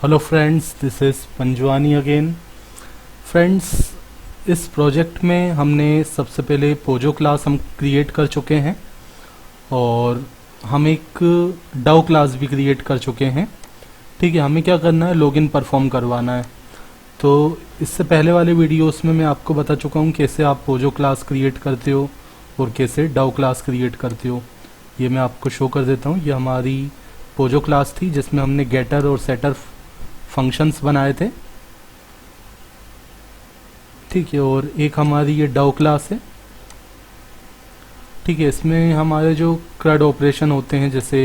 Hello friends, this is Panjwani again. Friends, इस project में हमने सबसे पहले पोजो क्लास हम क्रिएट कर चुके हैं और हम एक डाउ क्लास भी क्रिएट कर चुके हैं। ठीक है, हमें क्या करना है, लॉगिन परफॉर्म करवाना है। तो इससे पहले वाले वीडियोस में मैं आपको बता चुका हूँ कैसे आप पोजो क्लास क्रिएट करते हो और कैसे डाउ क्लास क्रिएट करते हो। ये मैं आपको शो कर देता हूँ। ये हमारी पोजो क्लास थी जिसमें हमने गेटर और सेटर फंक्शंस बनाए थे। ठीक है, और एक हमारी ये डाउ क्लास है। ठीक है, इसमें हमारे जो CRUD ऑपरेशन होते हैं जैसे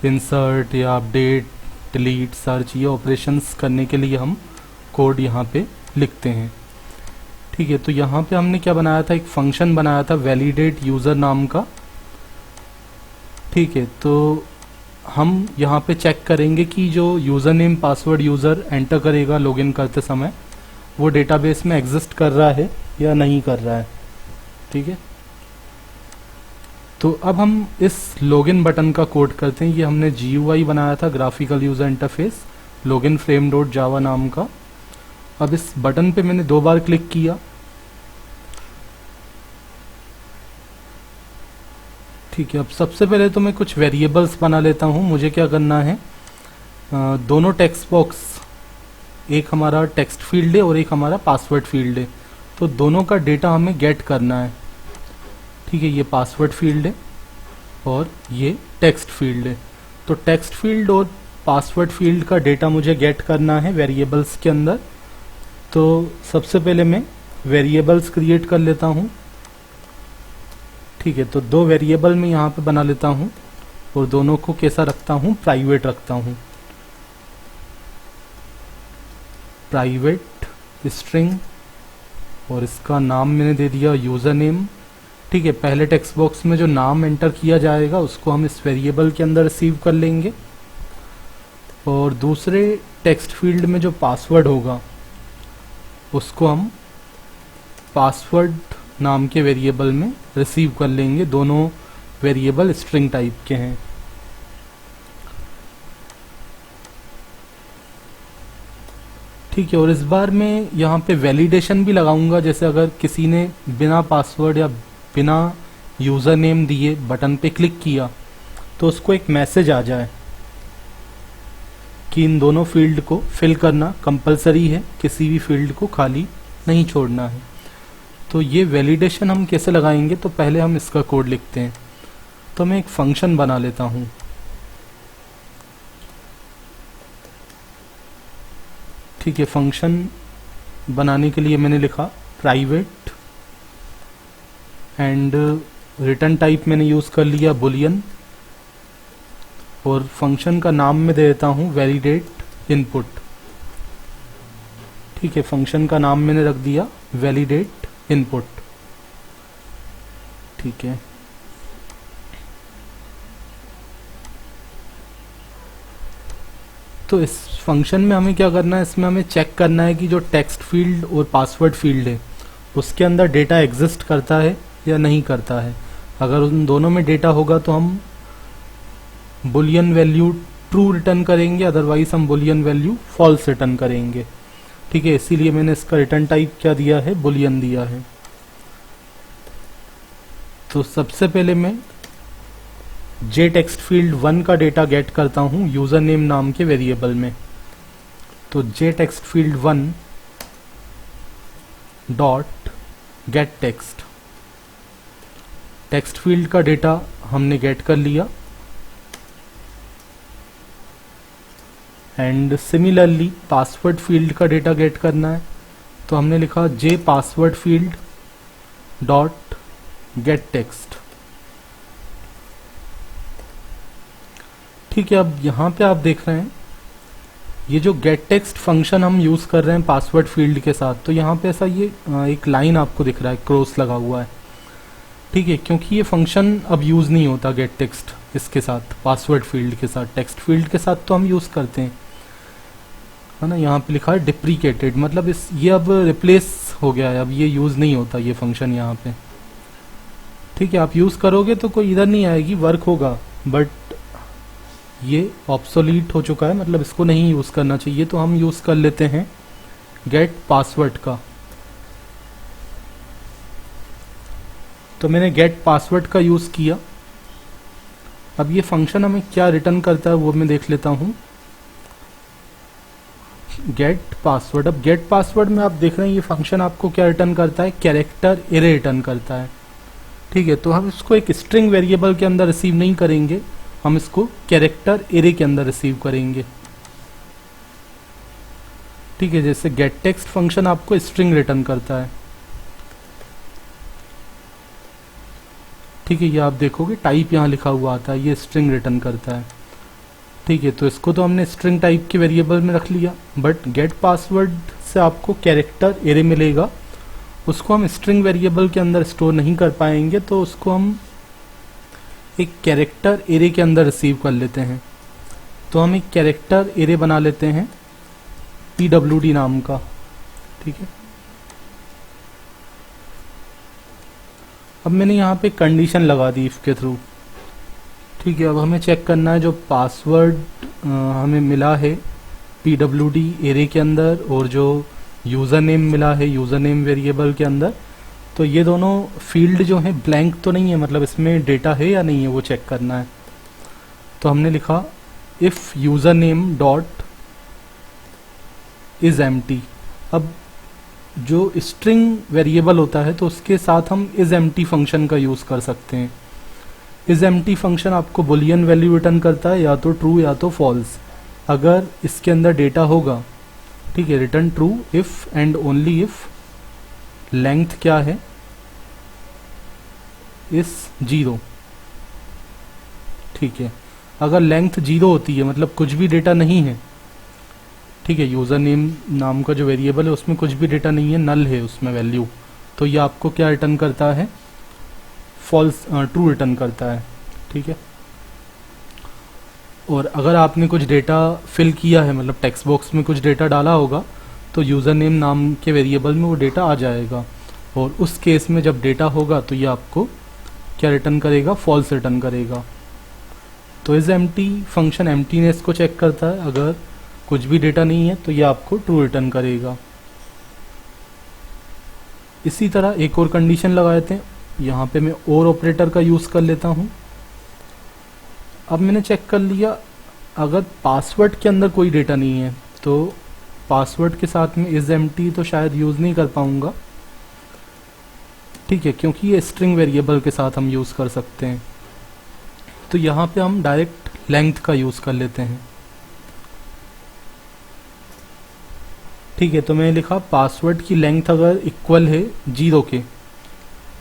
इंसर्ट या अपडेट, डिलीट, सर्च, ये ऑपरेशंस करने के लिए हम कोड यहाँ पे लिखते हैं। ठीक है, तो यहाँ पे हमने क्या बनाया था, एक फंक्शन बनाया था वैलिडेट यूज़र नाम का। ठीक है, तो हम यहाँ पे चेक करेंगे कि जो user name password user enter करेगा लॉगिन करते समय वो डेटाबेस में एग्जिस्ट कर रहा है या नहीं कर रहा है। ठीक है, तो अब हम इस लॉगिन बटन का कोड करते हैं। ये हमने GUI बनाया था, graphical user interface, login frame dot जावा नाम का। अब इस बटन पे मैंने 2 बार क्लिक किया। ठीक है, अब सबसे पहले तो मैं कुछ वेरिएबल्स बना लेता हूँ। मुझे क्या करना है, दोनों टेक्स्ट बॉक्स, एक हमारा टेक्स्ट फील्ड है और एक हमारा पासवर्ड फील्ड है, तो दोनों का डेटा हमें गेट करना है। ठीक है, ये पासवर्ड फील्ड है और ये टेक्स्ट फील्ड है। तो टेक्स्ट फील्ड और पासवर्ड फील्ड का डेटा मुझे गेट करना है वेरिएबल्स के अंदर। तो सबसे पहले मैं वेरिएबल्स क्रिएट कर लेता हूँ। ठीक है, तो 2 वेरिएबल मैं यहाँ पे बना लेता हूँ और दोनों को कैसा रखता हूँ, प्राइवेट रखता हूँ। प्राइवेट स्ट्रिंग, और इसका नाम मैंने दे दिया यूज़र नेम। ठीक है, पहले टेक्स्ट बॉक्स में जो नाम एंटर किया जाएगा उसको हम इस वेरिएबल के अंदर रिसीव कर लेंगे और दूसरे टेक्स्ट फील्ड में जो पासवर्ड होगा उसको हम पासवर्ड नाम के वेरिएबल में रिसीव कर लेंगे। दोनों वेरिएबल स्ट्रिंग टाइप के हैं। ठीक है, और इस बार मैं यहाँ पे वैलिडेशन भी लगाऊंगा। जैसे अगर किसी ने बिना पासवर्ड या बिना यूज़र नेम दिए बटन पे क्लिक किया तो उसको एक मैसेज आ जाए कि इन दोनों फील्ड को फिल करना कंपलसरी है, किसी भी फील्ड को खाली नहीं छोड़ना है। तो ये वैलिडेशन हम कैसे लगाएंगे, तो पहले हम इसका कोड लिखते हैं। तो मैं एक फंक्शन बना लेता हूँ। ठीक है, फंक्शन बनाने के लिए मैंने लिखा प्राइवेट एंड रिटर्न टाइप मैंने यूज़ कर लिया बुलियन, और फंक्शन का नाम मैं दे देता हूँ वैलिडेट इनपुट। ठीक है, फंक्शन का नाम मैंने रख दिया वैलिडेट इनपुट। ठीक है, तो इस फंक्शन में हमें क्या करना है, इसमें हमें चेक करना है कि जो टेक्स्ट फील्ड और पासवर्ड फील्ड है उसके अंदर डेटा एग्जिस्ट करता है या नहीं करता है। अगर उन दोनों में डेटा होगा तो हम बुलियन वैल्यू ट्रू रिटर्न करेंगे, अदरवाइज हम बुलियन वैल्यू फॉल्स रिटर्न करेंगे। ठीक है, इसीलिए मैंने इसका रिटर्न टाइप क्या दिया है, बुलियन दिया है। तो सबसे पहले मैं जे टेक्स्ट फील्ड 1 का डेटा गेट करता हूँ यूज़र नेम नाम के वेरिएबल में। तो J text field 1 dot get text, text field का डेटा हमने गेट कर लिया। एंड सिमिलरली पासवर्ड फील्ड का डेटा गेट करना है, तो हमने लिखा J password field dot get text. ठीक है, अब यहाँ पे आप देख रहे हैं ये जो गेट टेक्स्ट फंक्शन हम यूज़ कर रहे हैं पासवर्ड फील्ड के साथ, तो यहाँ पे ऐसा ये एक लाइन आपको दिख रहा है, क्रॉस लगा हुआ है। ठीक है, क्योंकि ये फंक्शन अब यूज़ नहीं होता गेट टेक्स्ट इसके साथ, पासवर्ड फील्ड के साथ। टेक्स्ट फील्ड के साथ तो हम यूज़ करते हैं, है ना। यहाँ पे लिखा है डिप्रीकेटेड, मतलब ये अब रिप्लेस हो गया है, अब ये यूज़ नहीं होता ये फंक्शन यहाँ पे। ठीक है, आप यूज़ करोगे तो कोई इधर नहीं आएगी, वर्क होगा, बट ये ऑब्सोलीट हो चुका है, मतलब इसको नहीं यूज़ करना चाहिए, तो हम यूज़ कर लेते हैं गेट पासवर्ड का। तो मैंने गेट पासवर्ड का यूज़ किया। अब ये फंक्शन हमें क्या रिटर्न करता है वो मैं देख लेता हूँ। गेट पासवर्ड, अब गेट पासवर्ड में आप देख रहे हैं ये फंक्शन आपको क्या रिटर्न करता है, कैरेक्टर एरे रिटर्न करता है। ठीक है, तो हम इसको एक स्ट्रिंग वेरिएबल के अंदर रिसीव नहीं करेंगे, हम इसको कैरेक्टर एरे के अंदर रिसीव करेंगे। ठीक है, जैसे गेट टेक्स्ट फंक्शन आपको स्ट्रिंग रिटर्न करता है। ठीक है, ये आप देखोगे टाइप यहाँ लिखा हुआ आता है, ये स्ट्रिंग रिटर्न करता है। ठीक है, तो इसको तो हमने स्ट्रिंग टाइप के वेरिएबल में रख लिया, बट गेट पासवर्ड से आपको कैरेक्टर एरे मिलेगा, उसको हम स्ट्रिंग वेरिएबल के अंदर स्टोर नहीं कर पाएंगे, तो उसको हम एक कैरेक्टर एरे के अंदर रिसीव कर लेते हैं। तो हम एक कैरेक्टर एरे बना लेते हैं pwd नाम का। ठीक है, अब मैंने यहाँ पे कंडीशन लगा दी इफ के थ्रू। ठीक है, अब हमें चेक करना है जो पासवर्ड हमें मिला है pwd एरे के अंदर और जो यूज़र नेम मिला है यूज़र नेम वेरिएबल के अंदर, तो ये दोनों फील्ड जो है ब्लैंक तो नहीं है, मतलब इसमें डेटा है या नहीं है वो चेक करना है। तो हमने लिखा if user name dot is empty. अब जो स्ट्रिंग वेरिएबल होता है तो उसके साथ हम इज़ एम्प्टी फंक्शन का यूज़ कर सकते हैं। इज़ एम्प्टी फंक्शन आपको बुलियन वैल्यू रिटर्न करता है, या तो ट्रू या तो फॉल्स। अगर इसके अंदर डेटा होगा, ठीक है, return true if and only if length क्या है इस 0। ठीक है, अगर लेंथ 0 होती है मतलब कुछ भी डेटा नहीं है, ठीक है, यूज़र नेम नाम का जो वेरिएबल है उसमें कुछ भी डेटा नहीं है, नल है उसमें वैल्यू, तो ये आपको क्या रिटर्न करता है, फॉल्स ट्रू रिटर्न करता है। ठीक है, और अगर आपने कुछ डेटा फिल किया है, मतलब टेक्स्ट बॉक्स में कुछ डेटा डाला होगा, तो यूज़र नेम नाम के वेरिएबल में वो डेटा आ जाएगा, और उस केस में जब डेटा होगा तो ये आपको क्या रिटर्न करेगा, फॉल्स रिटर्न करेगा। तो इस एम्प्टी फंक्शन एम्प्टीनेस को चेक करता है, अगर कुछ भी डेटा नहीं है तो ये आपको ट्रू रिटर्न करेगा। इसी तरह एक और कंडीशन लगा देते हैं, यहाँ पे मैं और ऑपरेटर का यूज़ कर लेता हूँ। अब मैंने चेक कर लिया, अगर पासवर्ड के अंदर कोई डेटा नहीं है तो पासवर्ड के साथ में इज़ एम्प्टी तो शायद यूज़ नहीं कर पाऊँगा। ठीक है, क्योंकि ये स्ट्रिंग वेरिएबल के साथ हम यूज़ कर सकते हैं, तो यहाँ पे हम डायरेक्ट लेंथ का यूज़ कर लेते हैं। ठीक है, तो मैंने लिखा पासवर्ड की लेंथ अगर इक्वल है 0 के,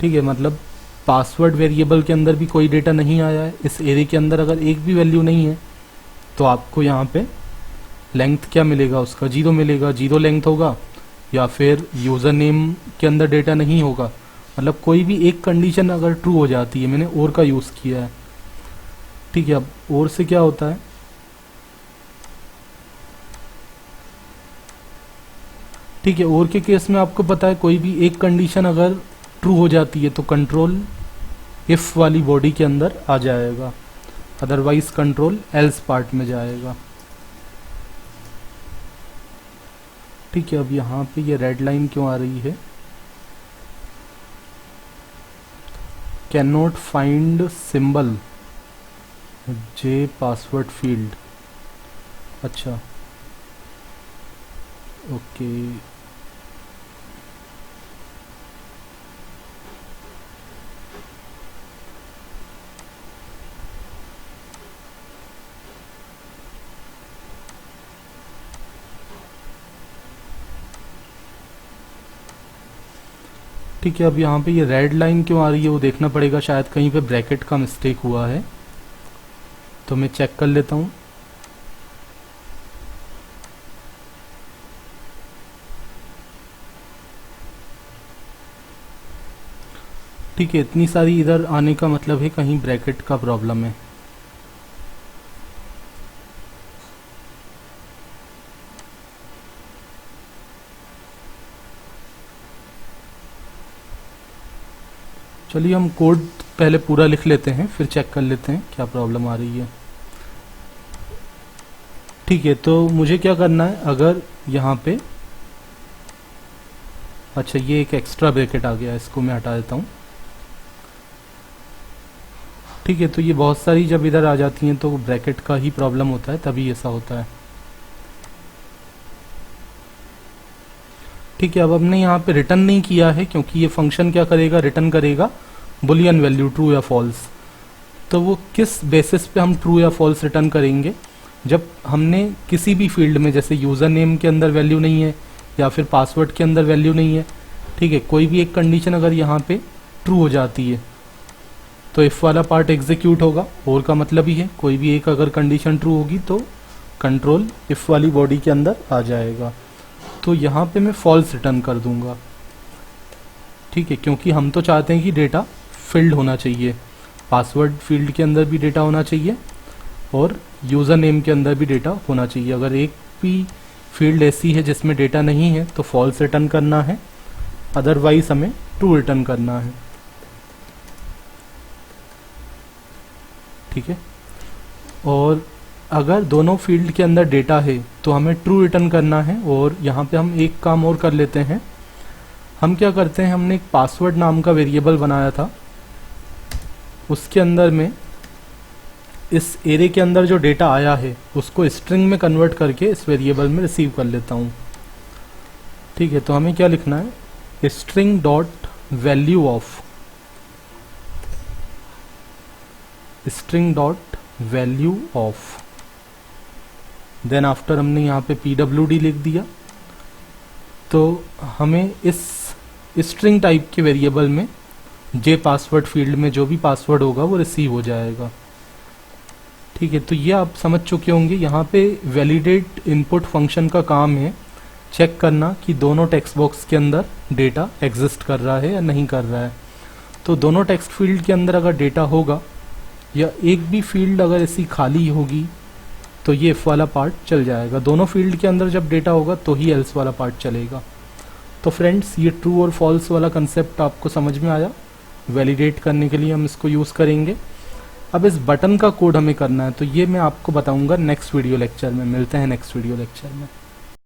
ठीक है, मतलब पासवर्ड वेरिएबल के अंदर भी कोई डेटा नहीं आया है, इस एरे के अंदर अगर एक भी वैल्यू नहीं है, तो आपको यहाँ पे लेंथ क्या मिलेगा, उसका 0 मिलेगा, 0 लेंथ होगा, या फिर यूज़र नेम के अंदर डेटा नहीं होगा, मतलब कोई भी एक कंडीशन अगर ट्रू हो जाती है। मैंने और का यूज़ किया है। ठीक है, अब और से क्या होता है, ठीक है, और के केस में आपको पता है कोई भी एक कंडीशन अगर ट्रू हो जाती है तो कंट्रोल इफ़ वाली बॉडी के अंदर आ जाएगा, अदरवाइज कंट्रोल एल्स पार्ट में जाएगा। ठीक है, अब यहाँ पे ये रेड लाइन क्यों आ रही है, can not find symbol J password field. अच्छा, ओके, ठीक है, अब यहाँ पे ये रेड लाइन क्यों आ रही है वो देखना पड़ेगा, शायद कहीं पे ब्रैकेट का मिस्टेक हुआ है, तो मैं चेक कर लेता हूँ। ठीक है, इतनी सारी इधर आने का मतलब है कहीं ब्रैकेट का प्रॉब्लम है। चलिए हम कोड पहले पूरा लिख लेते हैं, फिर चेक कर लेते हैं क्या प्रॉब्लम आ रही है। ठीक है, तो मुझे क्या करना है, अगर यहाँ पे, अच्छा ये एक एक्स्ट्रा ब्रैकेट आ गया, इसको मैं हटा देता हूँ। ठीक है, तो ये बहुत सारी जब इधर आ जाती हैं तो ब्रैकेट का ही प्रॉब्लम होता है, तभी ऐसा होता है। ठीक है, अब हमने यहाँ पे रिटर्न नहीं किया है क्योंकि ये फंक्शन क्या करेगा, रिटर्न करेगा बुलियन वैल्यू ट्रू या फॉल्स। तो वो किस बेसिस पे हम ट्रू या फॉल्स रिटर्न करेंगे, जब हमने किसी भी फील्ड में, जैसे यूज़र नेम के अंदर वैल्यू नहीं है या फिर पासवर्ड के अंदर वैल्यू नहीं है, ठीक है, कोई भी एक कंडीशन अगर यहाँ पे ट्रू हो जाती है तो इफ़ वाला पार्ट एग्जीक्यूट होगा। और का मतलब ही है कोई भी एक अगर कंडीशन ट्रू होगी तो कंट्रोल इफ़ वाली बॉडी के अंदर आ जाएगा। तो यहाँ पे मैं फॉल्स रिटर्न कर दूंगा। ठीक है, क्योंकि हम तो चाहते हैं कि डेटा फिल्ड होना चाहिए, पासवर्ड फील्ड के अंदर भी डेटा होना चाहिए और यूज़र नेम के अंदर भी डेटा होना चाहिए। अगर एक भी फील्ड ऐसी है जिसमें डेटा नहीं है तो फॉल्स रिटर्न करना है, अदरवाइज हमें ट्रू रिटर्न करना है। ठीक है, और अगर दोनों फील्ड के अंदर डेटा है तो हमें ट्रू रिटर्न करना है। और यहाँ पे हम एक काम और कर लेते हैं, हम क्या करते हैं, हमने एक पासवर्ड नाम का वेरिएबल बनाया था, उसके अंदर में इस एरे के अंदर जो डेटा आया है उसको स्ट्रिंग में कन्वर्ट करके इस वेरिएबल में रिसीव कर लेता हूँ। ठीक है, तो हमें क्या लिखना है, string dot value of, string dot value of, then after हमने यहाँ पे pwd लिख दिया। तो हमें इस स्ट्रिंग टाइप के वेरिएबल में जे पासवर्ड फील्ड में जो भी पासवर्ड होगा वो रिसीव हो जाएगा। ठीक है, तो ये आप समझ चुके होंगे। यहाँ पे वैलिडेट इनपुट फंक्शन का काम है चेक करना कि दोनों टेक्स्ट बॉक्स के अंदर डेटा एग्जिस्ट कर रहा है या नहीं कर रहा है। तो दोनों टेक्स्ट फील्ड के अंदर अगर डेटा होगा या एक भी फील्ड अगर ऐसी खाली होगी तो ये इफ वाला पार्ट चल जाएगा। दोनों फील्ड के अंदर जब डेटा होगा तो ही एल्स वाला पार्ट चलेगा। तो फ्रेंड्स, ये ट्रू और फॉल्स वाला कंसेप्ट आपको समझ में आया। वैलिडेट करने के लिए हम इसको यूज़ करेंगे। अब इस बटन का कोड हमें करना है, तो ये मैं आपको बताऊंगा नेक्स्ट वीडियो लेक्चर में। मिलते हैं नेक्स्ट वीडियो लेक्चर में।